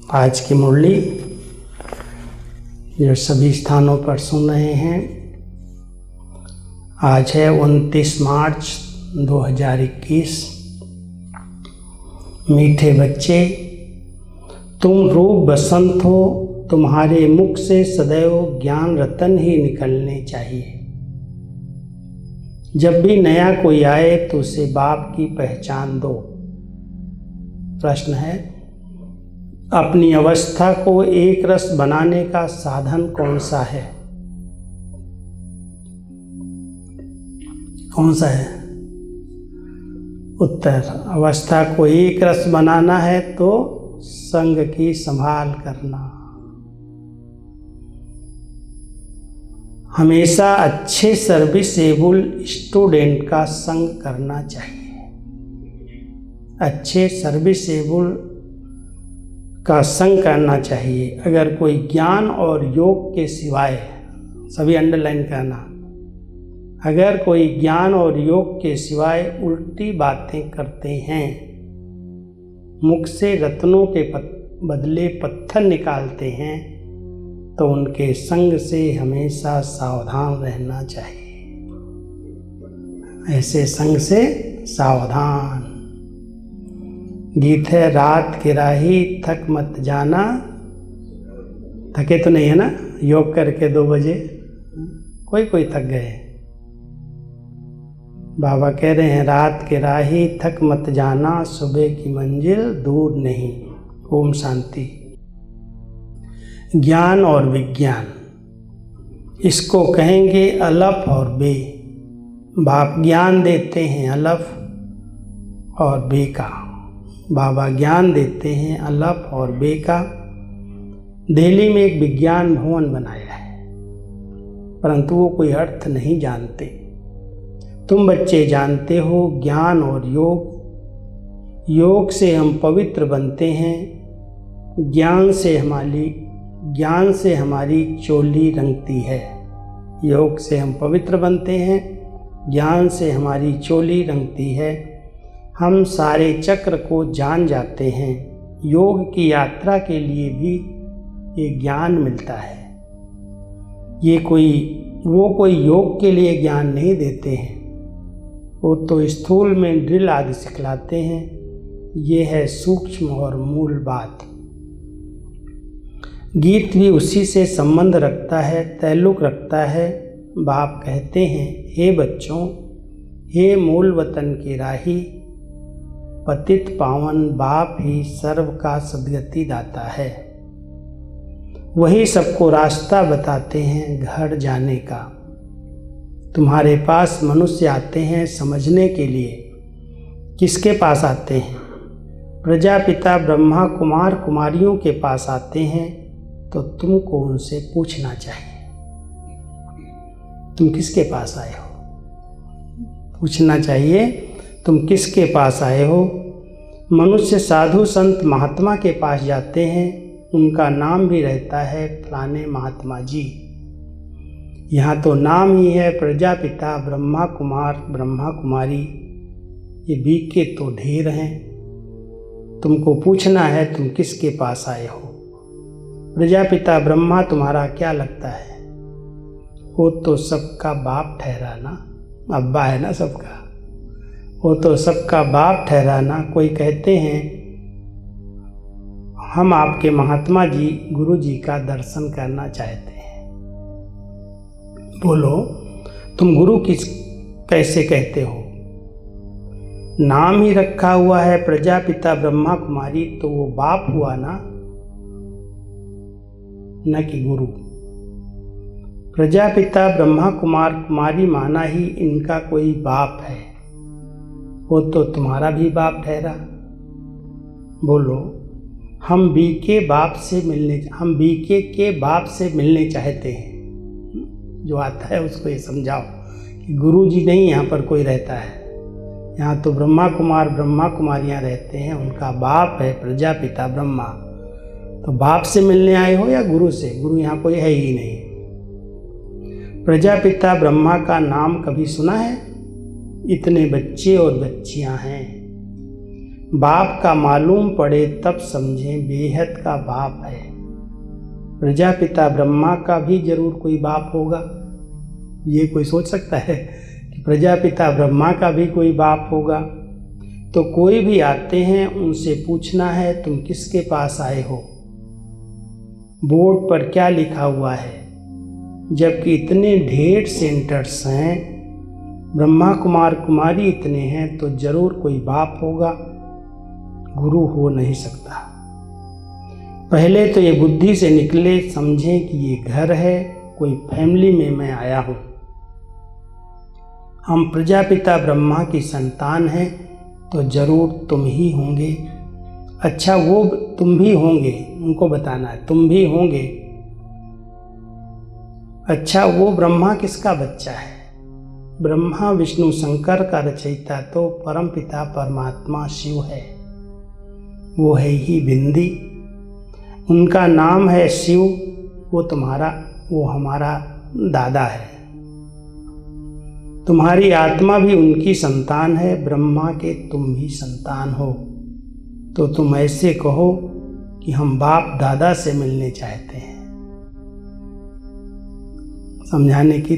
आज की मुरली जो सभी स्थानों पर सुन रहे हैं, आज है 29 मार्च 2021। मीठे बच्चे, तुम रूप बसंत हो, तुम्हारे मुख से सदैव ज्ञान रतन ही निकलने चाहिए। जब भी नया कोई आए तो उसे बाप की पहचान दो। प्रश्न है, अपनी अवस्था को एक रस बनाने का साधन कौन सा है? कौन सा है? उत्तर, अवस्था को एक रस बनाना है तो संग की संभाल करना। हमेशा अच्छे सर्विसेबल स्टूडेंट का संग करना चाहिए। अच्छे सर्विसेबल का संग करना चाहिए। अगर कोई ज्ञान और योग के सिवाय, सभी अंडरलाइन करना, अगर कोई ज्ञान और योग के सिवाय उल्टी बातें करते हैं, मुख से रत्नों के बदले पत्थर निकालते हैं, तो उनके संग से हमेशा सावधान रहना चाहिए। ऐसे संग से सावधान। गीत है, रात की राही थक मत जाना। थके तो नहीं है ना? योग करके 2 बजे कोई थक गए। बाबा कह रहे हैं, रात की राही थक मत जाना, सुबह की मंजिल दूर नहीं। ओम शांति। ज्ञान और विज्ञान, इसको कहेंगे अलफ और बे। बाप ज्ञान देते हैं अलफ और बे का। बाबा ज्ञान देते हैं अलफ और बे का। दिल्ली में एक विज्ञान भवन बनाया है, परंतु वो कोई अर्थ नहीं जानते। तुम बच्चे जानते हो, ज्ञान और योग से हम पवित्र बनते हैं। ज्ञान से हमारी चोली रंगती है। योग से हम पवित्र बनते हैं, ज्ञान से हमारी चोली रंगती है। हम सारे चक्र को जान जाते हैं। योग की यात्रा के लिए भी ये ज्ञान मिलता है। वो कोई योग के लिए ज्ञान नहीं देते हैं, वो तो स्थूल में ड्रिल आदि सिखलाते हैं। ये है सूक्ष्म और मूल बात। गीत भी उसी से संबंध रखता है, ताल्लुक़ रखता है। बाप कहते हैं, हे बच्चों, हे मूल वतन की राही, पतित पावन बाप ही सर्व का सद्गति दाता है। वही सबको रास्ता बताते हैं घर जाने का। तुम्हारे पास मनुष्य आते हैं समझने के लिए। किसके पास आते हैं? प्रजापिता ब्रह्मा कुमार कुमारियों के पास आते हैं, तो तुमको उनसे पूछना चाहिए, तुम किसके पास आए हो? पूछना चाहिए, तुम किसके पास आए हो? मनुष्य साधु संत महात्मा के पास जाते हैं, उनका नाम भी रहता है फलाने महात्मा जी। यहाँ तो नाम ही है प्रजापिता ब्रह्मा कुमार ब्रह्मा कुमारी। ये बीके तो ढेर हैं। तुमको पूछना है, तुम किसके पास आए हो? प्रजापिता ब्रह्मा तुम्हारा क्या लगता है? वो तो सबका बाप ठहरा ना, अब्बा है ना सबका। वो तो सबका बाप ठहरा ना। कोई कहते हैं, हम आपके महात्मा जी गुरु जी का दर्शन करना चाहते हैं। बोलो, तुम गुरु कैसे कहते हो? नाम ही रखा हुआ है प्रजापिता ब्रह्मा कुमारी, तो वो बाप हुआ ना, न कि गुरु। प्रजापिता ब्रह्मा कुमार कुमारी माना ही इनका कोई बाप है। वो तो तुम्हारा भी बाप ठहरा। बोलो, हम बीके के बाप से मिलने चाहते हैं। जो आता है उसको ये समझाओ कि गुरु जी नहीं यहाँ पर कोई रहता है। यहाँ तो ब्रह्मा कुमार ब्रह्मा कुमारियाँ रहते हैं, उनका बाप है प्रजापिता ब्रह्मा। तो बाप से मिलने आए हो या गुरु से? गुरु यहाँ कोई है ही नहीं। प्रजापिता ब्रह्मा का नाम कभी सुना है? इतने बच्चे और बच्चियां हैं। बाप का मालूम पड़े तब समझें बेहद का बाप है। प्रजापिता ब्रह्मा का भी जरूर कोई बाप होगा। ये कोई सोच सकता है कि प्रजापिता ब्रह्मा का भी कोई बाप होगा? तो कोई भी आते हैं उनसे पूछना है तुम किसके पास आए हो, बोर्ड पर क्या लिखा हुआ है। जबकि इतने ढेर सेंटर्स हैं, ब्रह्मा कुमार कुमारी इतने हैं, तो जरूर कोई बाप होगा, गुरु हो नहीं सकता। पहले तो ये बुद्धि से निकले, समझें कि ये घर है, कोई फैमिली में मैं आया हूँ। हम प्रजापिता ब्रह्मा की संतान हैं, तो जरूर तुम ही होंगे। अच्छा, वो तुम भी होंगे, उनको बताना है तुम भी होंगे। अच्छा, वो ब्रह्मा किसका बच्चा है? ब्रह्मा विष्णु शंकर का रचयिता तो परमपिता परमात्मा शिव है। वो है ही बिंदी, उनका नाम है शिव। वो हमारा दादा है। तुम्हारी आत्मा भी उनकी संतान है, ब्रह्मा के तुम भी संतान हो। तो तुम ऐसे कहो कि हम बाप दादा से मिलने चाहते हैं। समझाने की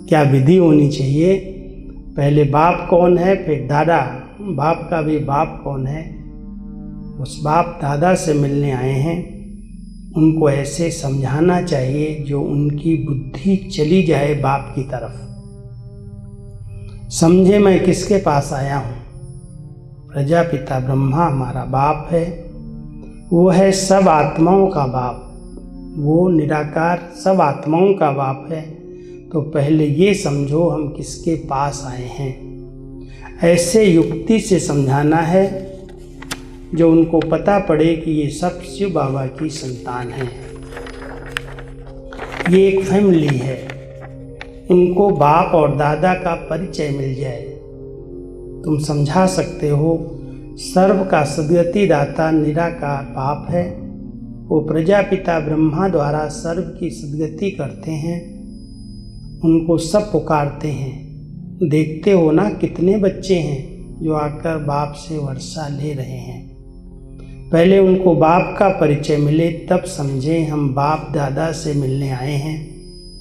क्या विधि होनी चाहिए? पहले बाप कौन है, फिर दादा। बाप का भी बाप कौन है? उस बाप दादा से मिलने आए हैं। उनको ऐसे समझाना चाहिए जो उनकी बुद्धि चली जाए बाप की तरफ। समझे मैं किसके पास आया हूँ? प्रजापिता ब्रह्मा हमारा बाप है। वो है सब आत्माओं का बाप, वो निराकार सब आत्माओं का बाप है। तो पहले ये समझो हम किसके पास आए हैं। ऐसे युक्ति से समझाना है जो उनको पता पड़े कि ये सब शिव बाबा की संतान हैं। ये एक फैमिली है। उनको बाप और दादा का परिचय मिल जाए। तुम समझा सकते हो, सर्व का सद्गति दाता निराकार बाप है। वो प्रजापिता ब्रह्मा द्वारा सर्व की सद्गति करते हैं। उनको सब पुकारते हैं। देखते हो ना कितने बच्चे हैं जो आकर बाप से वर्षा ले रहे हैं। पहले उनको बाप का परिचय मिले तब समझें हम बाप दादा से मिलने आए हैं।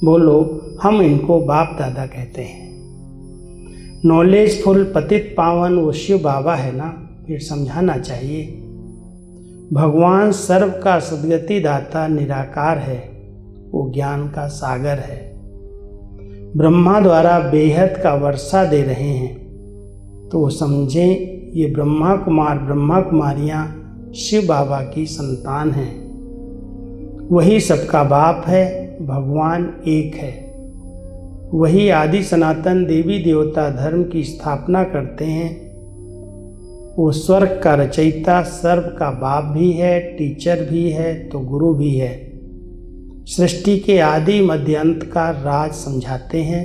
बोलो, हम इनको बाप दादा कहते हैं। नॉलेजफुल पतित पावन वो शिव बाबा है ना, फिर समझाना चाहिए। भगवान सर्व का सद्गति दाता निराकार है, वो ज्ञान का सागर है। ब्रह्मा द्वारा बेहद का वर्षा दे रहे हैं। तो समझें ये ब्रह्मा कुमार ब्रह्मा कुमारियाँ शिव बाबा की संतान हैं। वही सबका बाप है, भगवान एक है। वही आदि सनातन देवी देवता धर्म की स्थापना करते हैं। वो स्वर्ग का रचयिता सर्व का बाप भी है, टीचर भी है, तो गुरु भी है। सृष्टि के आदि मध्य अंत का राज समझाते हैं,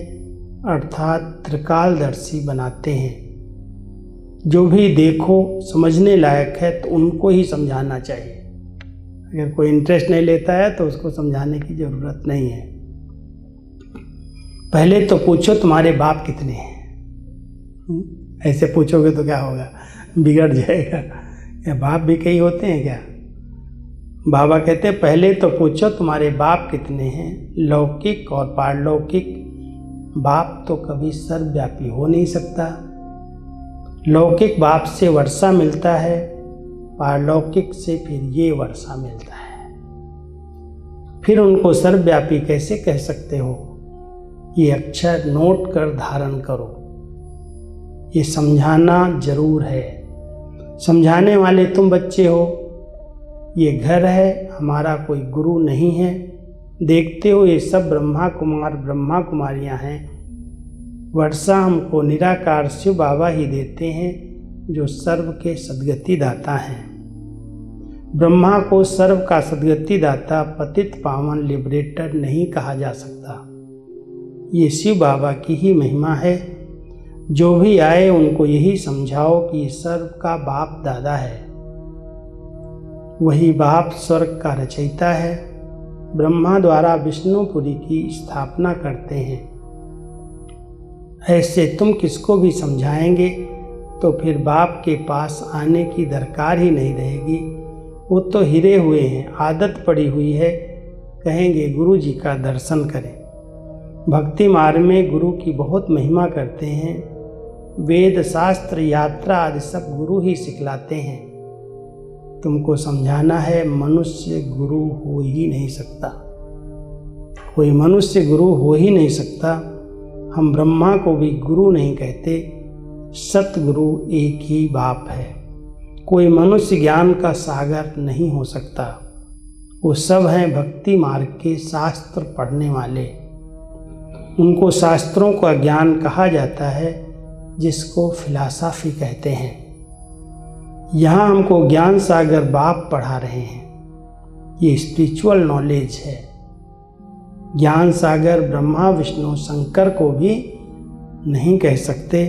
अर्थात त्रिकालदर्शी बनाते हैं। जो भी देखो समझने लायक है तो उनको ही समझाना चाहिए। अगर कोई इंटरेस्ट नहीं लेता है तो उसको समझाने की ज़रूरत नहीं है। पहले तो पूछो तुम्हारे बाप कितने हैं। ऐसे पूछोगे तो क्या होगा, बिगड़ जाएगा। क्या बाप भी कई होते हैं क्या? बाबा कहते हैं पहले तो पूछो तुम्हारे बाप कितने हैं। लौकिक और पारलौकिक बाप तो कभी सर्वव्यापी हो नहीं सकता। लौकिक बाप से वर्षा मिलता है, पारलौकिक से फिर ये वर्षा मिलता है। फिर उनको सर्वव्यापी कैसे कह सकते हो? ये अक्षर नोट कर धारण करो। ये समझाना जरूर है। समझाने वाले तुम बच्चे हो। ये घर है, हमारा कोई गुरु नहीं है। देखते हो ये सब ब्रह्मा कुमार ब्रह्मा कुमारियाँ हैं। वर्षा हमको निराकार शिव बाबा ही देते हैं जो सर्व के सद्गति दाता हैं। ब्रह्मा को सर्व का सद्गति दाता पतित पावन लिबरेटर नहीं कहा जा सकता। ये शिव बाबा की ही महिमा है। जो भी आए उनको यही समझाओ कि ये सर्व का बाप दादा है। वही बाप स्वर्ग का रचयिता है। ब्रह्मा द्वारा विष्णुपुरी की स्थापना करते हैं। ऐसे तुम किसको भी समझाएंगे तो फिर बाप के पास आने की दरकार ही नहीं रहेगी। वो तो हिरे हुए हैं, आदत पड़ी हुई है, कहेंगे गुरु जी का दर्शन करें। भक्ति मार्ग में गुरु की बहुत महिमा करते हैं। वेद शास्त्र यात्रा आदि सब गुरु ही सिखलाते हैं। तुमको समझाना है मनुष्य गुरु हो ही नहीं सकता, कोई मनुष्य गुरु हो ही नहीं सकता। हम ब्रह्मा को भी गुरु नहीं कहते, सतगुरु एक ही बाप है। कोई मनुष्य ज्ञान का सागर नहीं हो सकता। वो सब हैं भक्ति मार्ग के शास्त्र पढ़ने वाले। उनको शास्त्रों का ज्ञान कहा जाता है, जिसको फिलॉसफी कहते हैं। यहाँ हमको ज्ञान सागर बाप पढ़ा रहे हैं। ये स्पिरिचुअल नॉलेज है। ज्ञान सागर ब्रह्मा विष्णु शंकर को भी नहीं कह सकते,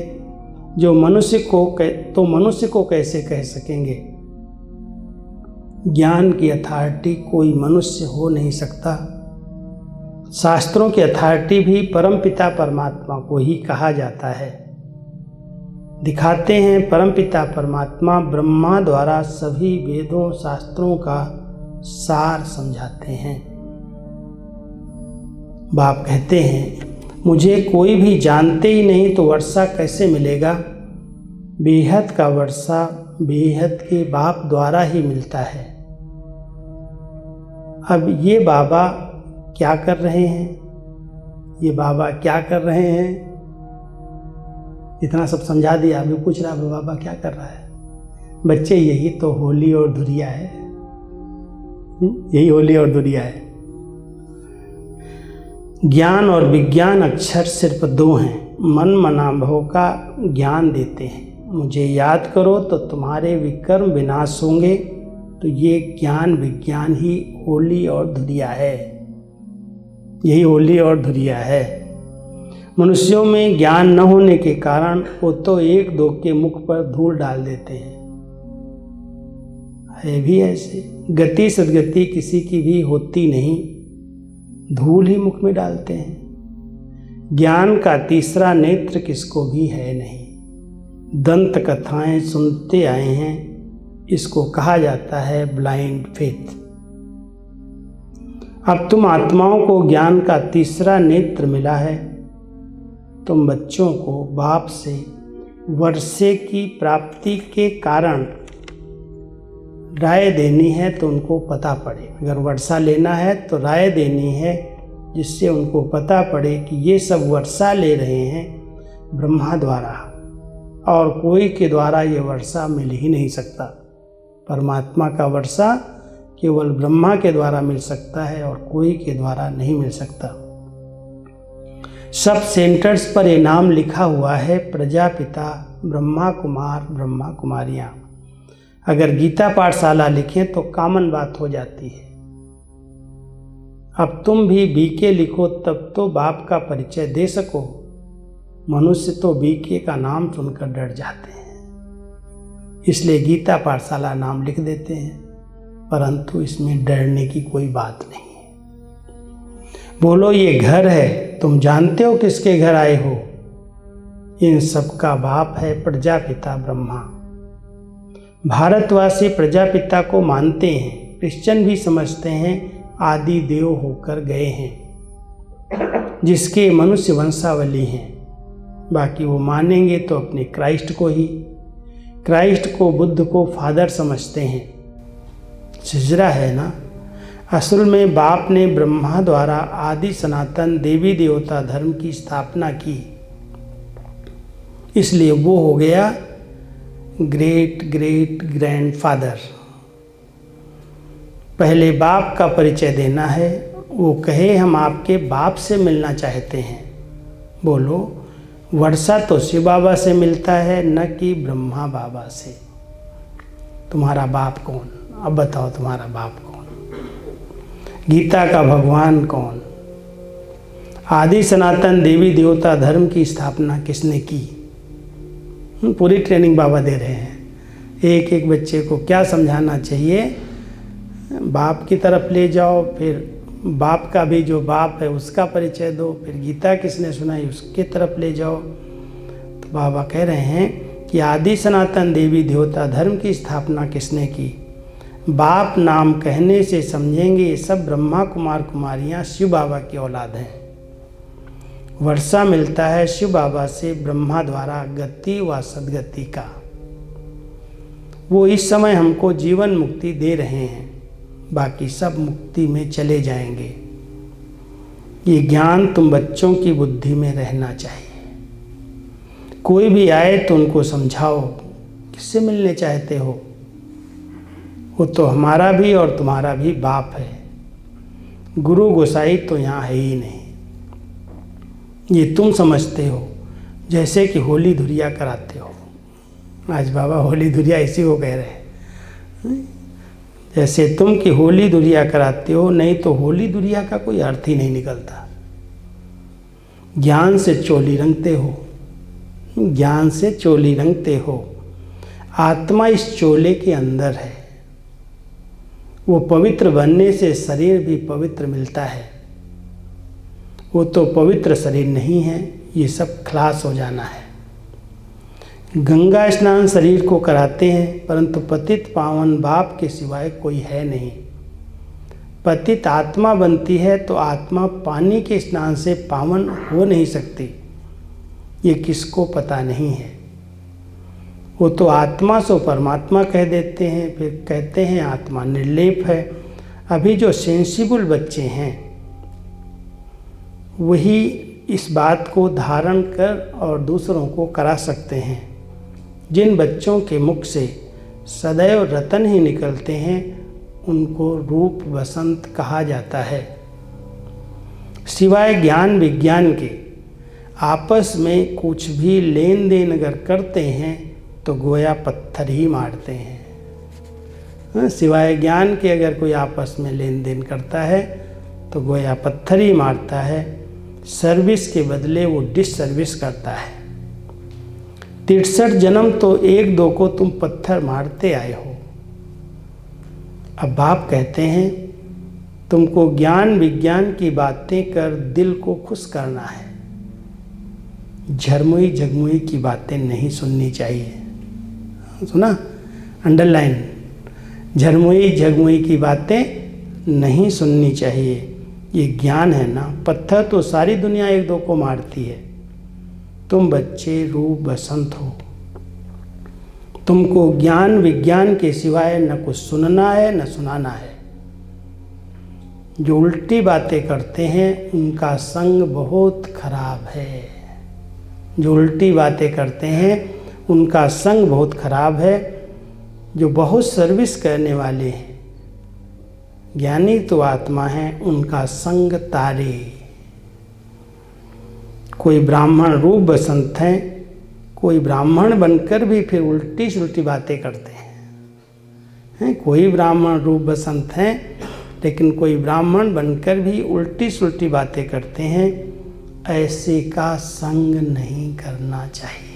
जो मनुष्य को कैसे कह सकेंगे। ज्ञान की अथॉरिटी कोई मनुष्य हो नहीं सकता। शास्त्रों की अथॉरिटी भी परमपिता परमात्मा को ही कहा जाता है। दिखाते हैं परमपिता परमात्मा ब्रह्मा द्वारा सभी वेदों शास्त्रों का सार समझाते हैं। बाप कहते हैं, मुझे कोई भी जानते ही नहीं तो वर्षा कैसे मिलेगा। बेहद का वर्षा बेहद के बाप द्वारा ही मिलता है। अब ये बाबा क्या कर रहे हैं, ये बाबा क्या कर रहे हैं, इतना सब समझा दिया। अभी पूछ रहा है बाबा क्या कर रहा है। बच्चे यही तो होली और धुरिया है, यही होली और धुरिया है। ज्ञान और विज्ञान अक्षर सिर्फ दो हैं। मन मना भव का ज्ञान देते हैं। मुझे याद करो तो तुम्हारे विकर्म विनाश होंगे। तो ये ज्ञान विज्ञान ही होली और धुरिया है, यही होली और धुरिया है। मनुष्यों में ज्ञान न होने के कारण वो तो एक दो के मुख पर धूल डाल देते हैं। है भी ऐसे, गति सदगति किसी की भी होती नहीं, धूल ही मुख में डालते हैं। ज्ञान का तीसरा नेत्र किसको भी है नहीं। दंत कथाएं सुनते आए हैं, इसको कहा जाता है ब्लाइंड फेथ। अब तुम आत्माओं को ज्ञान का तीसरा नेत्र मिला है। तुम बच्चों को बाप से वर्षे की प्राप्ति के कारण राय देनी है तो उनको पता पड़े। अगर वर्षा लेना है तो राय देनी है, जिससे उनको पता पड़े कि ये सब वर्षा ले रहे हैं ब्रह्मा द्वारा, और कोई के द्वारा ये वर्षा मिल ही नहीं सकता। परमात्मा का वर्षा केवल ब्रह्मा के द्वारा मिल सकता है और कोई के द्वारा नहीं मिल सकता। सब सेंटर्स पर ये नाम लिखा हुआ है, प्रजापिता, ब्रह्मा कुमार, ब्रह्मा कुमारियाँ। अगर गीता पाठशाला लिखें तो कॉमन बात हो जाती है। अब तुम भी बीके लिखो तब तो बाप का परिचय दे सको। मनुष्य तो बीके का नाम सुनकर डर जाते हैं, इसलिए गीता पाठशाला नाम लिख देते हैं, परंतु इसमें डरने की कोई बात नहीं है। बोलो ये घर है, तुम जानते हो किसके घर आए हो। इन सब का बाप है प्रजापिता ब्रह्मा। भारतवासी प्रजापिता को मानते हैं, क्रिश्चियन भी समझते हैं आदि देव होकर गए हैं, जिसके मनुष्य वंशावली हैं। बाकी वो मानेंगे तो अपने क्राइस्ट को ही। क्राइस्ट को बुद्ध को फादर समझते हैं। सिजरा है ना, असल में बाप ने ब्रह्मा द्वारा आदि सनातन देवी देवता धर्म की स्थापना की, इसलिए वो हो गया ग्रेट ग्रेट ग्रैंडफादर। पहले बाप का परिचय देना है। वो कहे हम आपके बाप से मिलना चाहते हैं। बोलो वर्षा तो शिव बाबा से मिलता है, न कि ब्रह्मा बाबा से। तुम्हारा बाप कौन? अब बताओ तुम्हारा बाप कौन? गीता का भगवान कौन? आदि सनातन देवी देवता धर्म की स्थापना किसने की? पूरी ट्रेनिंग बाबा दे रहे हैं। एक एक बच्चे को क्या समझाना चाहिए, बाप की तरफ ले जाओ, फिर बाप का भी जो बाप है उसका परिचय दो, फिर गीता किसने सुनाई उसके तरफ ले जाओ। तो बाबा कह रहे हैं कि आदि सनातन देवी देवता धर्म की स्थापना किसने की। बाप नाम कहने से समझेंगे ये सब ब्रह्मा कुमार कुमारियाँ शिव बाबा की औलाद हैं। वर्षा मिलता है शिव बाबा से ब्रह्मा द्वारा गति व सद्गति का। वो इस समय हमको जीवन मुक्ति दे रहे हैं, बाकी सब मुक्ति में चले जाएंगे। ये ज्ञान तुम बच्चों की बुद्धि में रहना चाहिए। कोई भी आए तो उनको समझाओ किससे मिलने चाहते हो, वो तो हमारा भी और तुम्हारा भी बाप है। गुरु गोसाई तो यहाँ है ही नहीं। ये तुम समझते हो जैसे कि होली धुरिया कराते हो। आज बाबा होली धुरिया इसी को कह रहे हैं, जैसे तुम कि होली धुरिया कराते हो, नहीं तो होली धुरिया का कोई अर्थ ही नहीं निकलता। ज्ञान से चोली रंगते हो, ज्ञान से चोली रंगते हो। आत्मा इस चोले के अंदर है। वो पवित्र बनने से शरीर भी पवित्र मिलता है। वो तो पवित्र शरीर नहीं है, ये सब खलास हो जाना है। गंगा स्नान शरीर को कराते हैं, परंतु पतित पावन बाप के सिवाय कोई है नहीं। पतित आत्मा बनती है तो आत्मा पानी के स्नान से पावन हो नहीं सकती। ये किसको पता नहीं है। वो तो आत्मा सो परमात्मा कह देते हैं, फिर कहते हैं आत्मा निर्लेप है। अभी जो सेंसिबल बच्चे हैं वही इस बात को धारण कर और दूसरों को करा सकते हैं। जिन बच्चों के मुख से सदैव रतन ही निकलते हैं उनको रूप बसंत कहा जाता है। सिवाय ज्ञान विज्ञान के आपस में कुछ भी लेन देन अगर करते हैं तो गोया पत्थर ही मारते हैं। सिवाय ज्ञान के अगर कोई आपस में लेन देन करता है तो गोया पत्थर ही मारता है। सर्विस के बदले वो डिस सर्विस करता है। 63 जन्म तो एक दो को तुम पत्थर मारते आए हो। अब बाप कहते हैं तुमको ज्ञान विज्ञान की बातें कर दिल को खुश करना है। झरमुई झगमुई की बातें नहीं सुननी चाहिए। सुना, अंडरलाइन, झरमुई झगमुई की बातें नहीं सुननी चाहिए। ये ज्ञान है ना। पत्थर तो सारी दुनिया एक दो को मारती है। तुम बच्चे रूप बसंत हो। तुमको ज्ञान विज्ञान के सिवाय न कुछ सुनना है न सुनाना है। जो उल्टी बातें करते हैं उनका संग बहुत खराब है। जो उल्टी बातें करते हैं उनका संग बहुत खराब है। जो बहुत सर्विस करने वाले हैं, ज्ञानी तो आत्मा है, उनका संग तारे। कोई ब्राह्मण रूप बसंत हैं, कोई ब्राह्मण बनकर भी फिर उल्टी सुल्टी बातें करते हैं। कोई ब्राह्मण रूप बसंत हैं लेकिन कोई ब्राह्मण बनकर भी उल्टी सुल्टी बातें करते हैं। ऐसे का संग नहीं करना चाहिए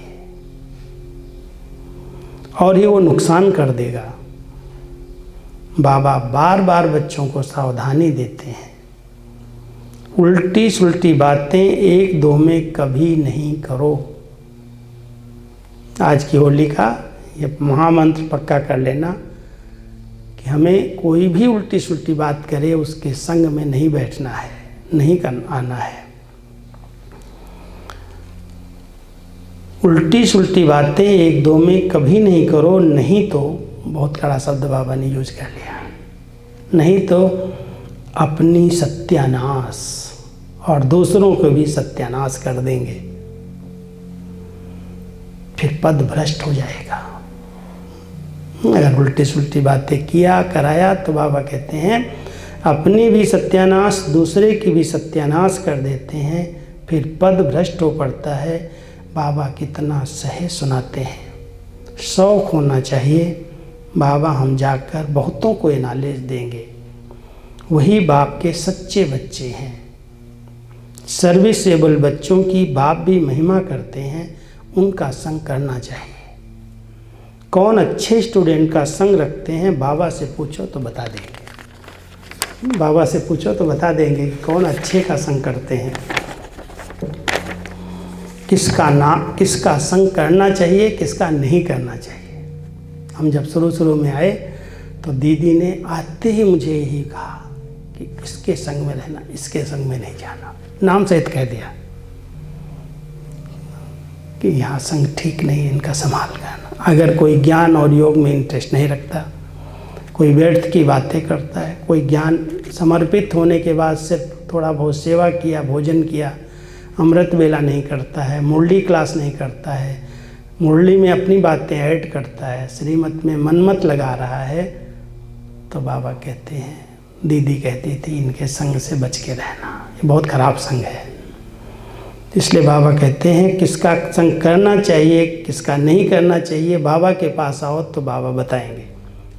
और ये वो नुकसान कर देगा। बाबा बार बार बच्चों को सावधानी देते हैं, उल्टी सुल्टी बातें एक दो में कभी नहीं करो। आज की होली का ये महामंत्र पक्का कर लेना कि हमें कोई भी उल्टी सुल्टी बात करे उसके संग में नहीं बैठना है, नहीं आना है। उल्टी सुल्टी बातें एक दो में कभी नहीं करो, नहीं तो बहुत कड़ा शब्द बाबा ने यूज कर लिया, नहीं तो अपनी सत्यानाश और दूसरों को भी सत्यानाश कर देंगे। फिर पद भ्रष्ट हो जाएगा। अगर उल्टी सुल्टी बातें किया कराया तो बाबा कहते हैं अपनी भी सत्यानाश दूसरे की भी सत्यानाश कर देते हैं, फिर पद भ्रष्ट हो पड़ता है। बाबा कितना सहे सुनाते हैं। शौक होना चाहिए। बाबा हम जाकर बहुतों को ये नॉलेज देंगे। वही बाप के सच्चे बच्चे हैं। सर्विसेबल बच्चों की बाप भी महिमा करते हैं, उनका संग करना चाहिए। कौन अच्छे स्टूडेंट का संग रखते हैं बाबा से पूछो तो बता देंगे। बाबा से पूछो तो बता देंगे कि कौन अच्छे का संग करते हैं। किसका संग करना चाहिए, किसका नहीं करना चाहिए। हम जब शुरू में आए तो दीदी ने आते ही मुझे यही कहा कि इसके संग में रहना, इसके संग में नहीं जाना। नाम सहित कह दिया कि यहाँ संग ठीक नहीं है, इनका संभाल करना। अगर कोई ज्ञान और योग में इंटरेस्ट नहीं रखता, कोई व्यर्थ की बातें करता है, कोई ज्ञान समर्पित होने के बाद सिर्फ थोड़ा बहुत सेवा किया, भोजन किया, अमृत वेला नहीं करता है, मुरली क्लास नहीं करता है, मुरली में अपनी बातें ऐड करता है, श्रीमत में मनमत लगा रहा है, तो बाबा कहते हैं, दीदी कहती थी, इनके संग से बच के रहना, ये बहुत ख़राब संग है। इसलिए बाबा कहते हैं किसका संग करना चाहिए, किसका नहीं करना चाहिए, बाबा के पास आओ तो बाबा बताएंगे।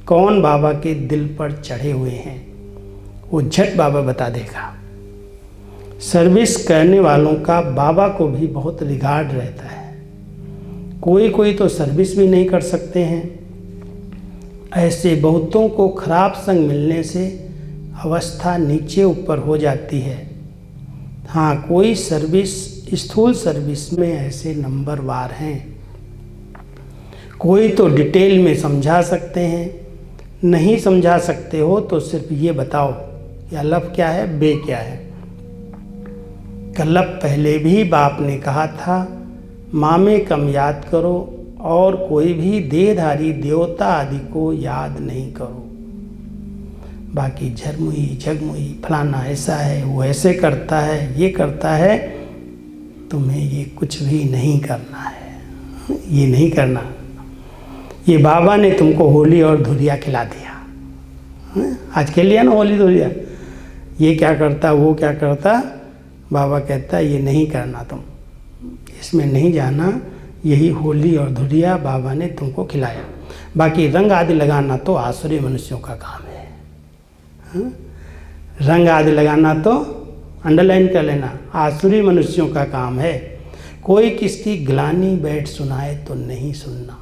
कौन बाबा के दिल पर चढ़े हुए हैं वो झट बाबा बता देगा। सर्विस करने वालों का बाबा को भी बहुत रिगार्ड रहता है। कोई तो सर्विस भी नहीं कर सकते हैं। ऐसे बहुतों को खराब संग मिलने से अवस्था नीचे ऊपर हो जाती है। हाँ, कोई सर्विस, स्थूल सर्विस में ऐसे नंबरवार हैं। कोई तो डिटेल में समझा सकते हैं, नहीं समझा सकते हो तो सिर्फ ये बताओ कि अलफ क्या है, बे क्या है। कल्लप पहले भी बाप ने कहा था, माँ में कम याद करो और कोई भी देहधारी देवता आदि को याद नहीं करो। बाकी झरमुई झगमुई फलाना ऐसा है, वो ऐसे करता है, ये करता है, तुम्हें ये कुछ भी नहीं करना है, ये नहीं करना। ये बाबा ने तुमको होली और धुरिया खिला दिया। आज खेल लिया ना होली धुरिया, ये क्या करता, वो क्या करता। बाबा कहता है ये नहीं करना, तुम इसमें नहीं जाना। यही होली और धुरिया बाबा ने तुमको खिलाया। बाकी रंग आदि लगाना तो आसुरी मनुष्यों का काम है। रंग आदि लगाना तो अंडरलाइन कर लेना, आसुरी मनुष्यों का काम है। कोई किसकी ग्लानी बैठ सुनाए तो नहीं सुनना।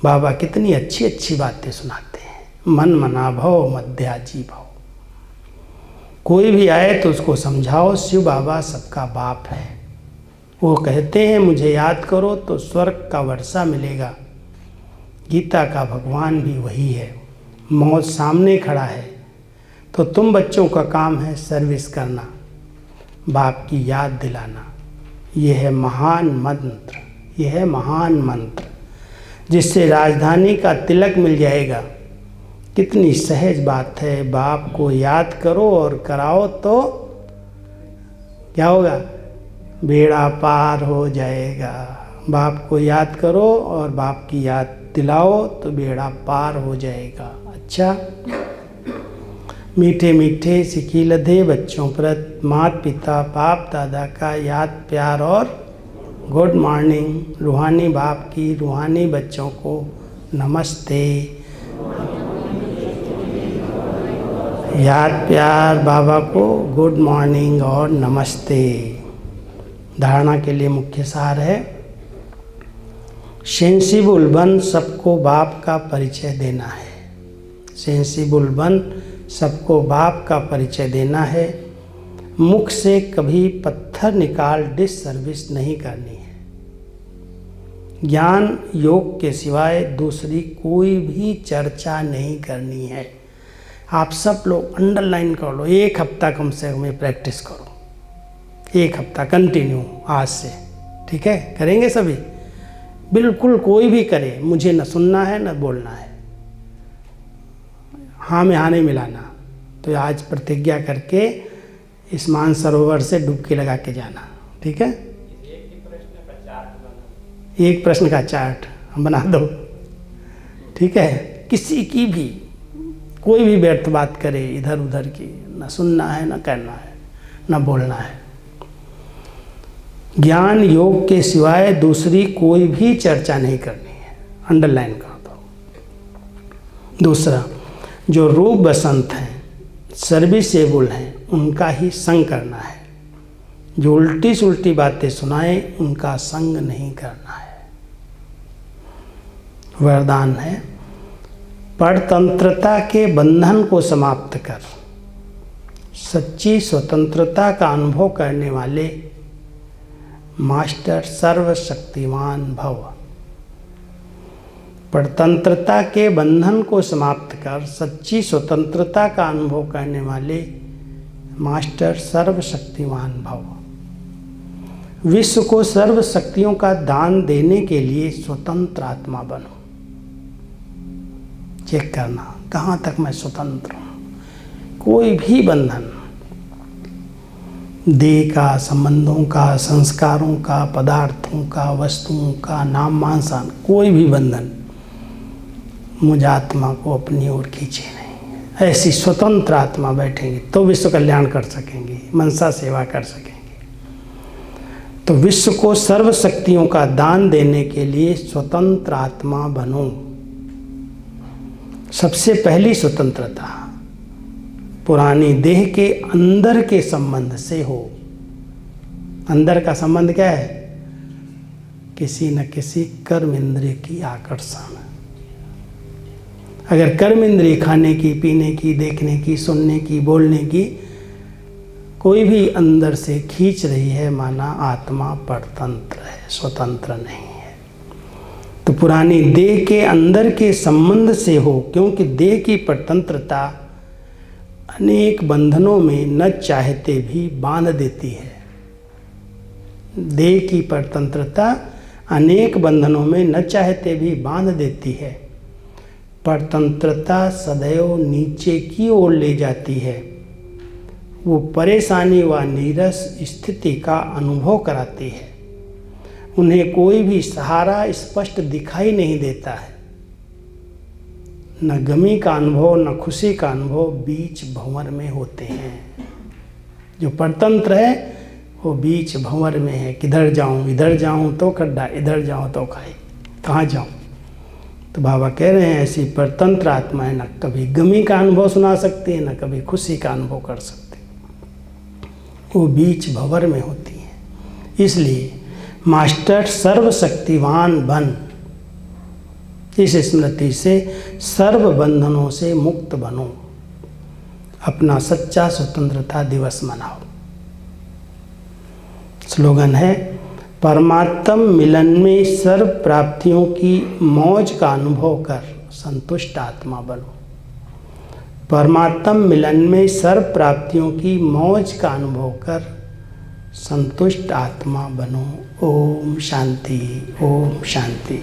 बाबा कितनी अच्छी अच्छी बातें सुनाते हैं। मन मना भव मध्याजी भव। कोई भी आए तो उसको समझाओ, शिव बाबा सबका बाप है। वो कहते हैं मुझे याद करो तो स्वर्ग का वर्षा मिलेगा। गीता का भगवान भी वही है। मौत सामने खड़ा है तो तुम बच्चों का काम है सर्विस करना, बाप की याद दिलाना। यह है महान मंत्र, यह है महान मंत्र जिससे राजधानी का तिलक मिल जाएगा। कितनी सहज बात है। बाप को याद करो और कराओ तो क्या होगा, बेड़ा पार हो जाएगा। बाप को याद करो और बाप की याद दिलाओ तो बेड़ा पार हो जाएगा। अच्छा, मीठे मीठे सिकी लधे बच्चों पर माता पिता बाप दादा का याद प्यार और गुड मॉर्निंग। रूहानी बाप की रूहानी बच्चों को नमस्ते। याद प्यार बाबा को गुड मॉर्निंग और नमस्ते। धारणा के लिए मुख्य सार है, सेंसिबल बन सबको बाप का परिचय देना है। सेंसिबल बन सबको बाप का परिचय देना है। मुख से कभी पत्थर निकाल डिस सर्विस नहीं करनी है। ज्ञान योग के सिवाय दूसरी कोई भी चर्चा नहीं करनी है। आप सब लोग अंडरलाइन कर लो, 1 हफ्ता कम से कम प्रैक्टिस करो। 1 हफ्ता कंटिन्यू आज से, ठीक है? करेंगे सभी, बिल्कुल कोई भी करे। मुझे न सुनना है न बोलना है, हाँ में हाँ नहीं मिलाना। तो आज प्रतिज्ञा करके इस मानसरोवर से डुबकी लगा के जाना, ठीक है? एक प्रश्न का चार्ट हम बना दो, ठीक है? किसी की भी कोई भी व्यर्थ बात करे इधर उधर की, न सुनना है न करना है न बोलना है। ज्ञान योग के सिवाय दूसरी कोई भी चर्चा नहीं करनी है। अंडरलाइन कर दो। दूसरा, जो रूप बसंत हैं, सर्विसेबल हैं, उनका ही संग करना है। जो उल्टी सुल्टी बातें सुनाए उनका संग नहीं करना है। वरदान है, परतंत्रता के बंधन को समाप्त कर सच्ची स्वतंत्रता का अनुभव करने वाले मास्टर सर्वशक्तिमान भव। परतंत्रता के बंधन को समाप्त कर सच्ची स्वतंत्रता का अनुभव करने वाले मास्टर सर्वशक्तिमान भव। विश्व को सर्व शक्तियों का दान देने के लिए स्वतंत्र आत्मा बनो। चेक करना कहाँ तक मैं स्वतंत्र हूँ। कोई भी बंधन, देह का, संबंधों का, संस्कारों का, पदार्थों का, वस्तुओं का, नाम मानसान, कोई भी बंधन मुझ आत्मा को अपनी ओर खींचे नहीं। ऐसी स्वतंत्र आत्मा बैठेंगे तो विश्व कल्याण कर सकेंगे, मनसा सेवा कर सकेंगे। तो विश्व को सर्व शक्तियों का दान देने के लिए स्वतंत्र आत्मा बनो। सबसे पहली स्वतंत्रता पुरानी देह के अंदर के संबंध से हो। अंदर का संबंध क्या है? किसी न किसी कर्म इंद्रिय की आकर्षण। अगर कर्म इंद्रिय खाने की, पीने की, देखने की, सुनने की, बोलने की कोई भी अंदर से खींच रही है, माना आत्मा परतंत्र है, स्वतंत्र नहीं है। तो पुरानी देह के अंदर के संबंध से हो, क्योंकि देह की परतंत्रता अनेक बंधनों में न चाहते भी बांध देती है। देह की परतंत्रता अनेक बंधनों में न चाहते भी बांध देती है। परतंत्रता सदैव नीचे की ओर ले जाती है। वो परेशानी व नीरस स्थिति का अनुभव कराती है। उन्हें कोई भी सहारा स्पष्ट दिखाई नहीं देता है। न गमी का अनुभव न खुशी का अनुभव बीच भंवर में होते हैं। जो परतंत्र है वो बीच भंवर में है। किधर जाऊं, इधर जाऊं तो खड्डा, इधर जाऊं तो खाई, कहाँ जाऊं। तो बाबा कह रहे हैं ऐसी परतंत्र आत्मा है, न कभी गमी का अनुभव सुना सकती है, न कभी खुशी का अनुभव कर सकती, वो बीच भंवर में होती है। इसलिए मास्टर सर्वशक्तिवान बन, इस स्मृति से सर्व बंधनों से मुक्त बनो। अपना सच्चा स्वतंत्रता दिवस मनाओ। स्लोगन है, परमात्म मिलन में सर्व प्राप्तियों की मौज का अनुभव कर संतुष्ट आत्मा बनो। परमात्म मिलन में सर्व प्राप्तियों की मौज का अनुभव कर संतुष्ट आत्मा बनो। ओम शांति, ओम शांति।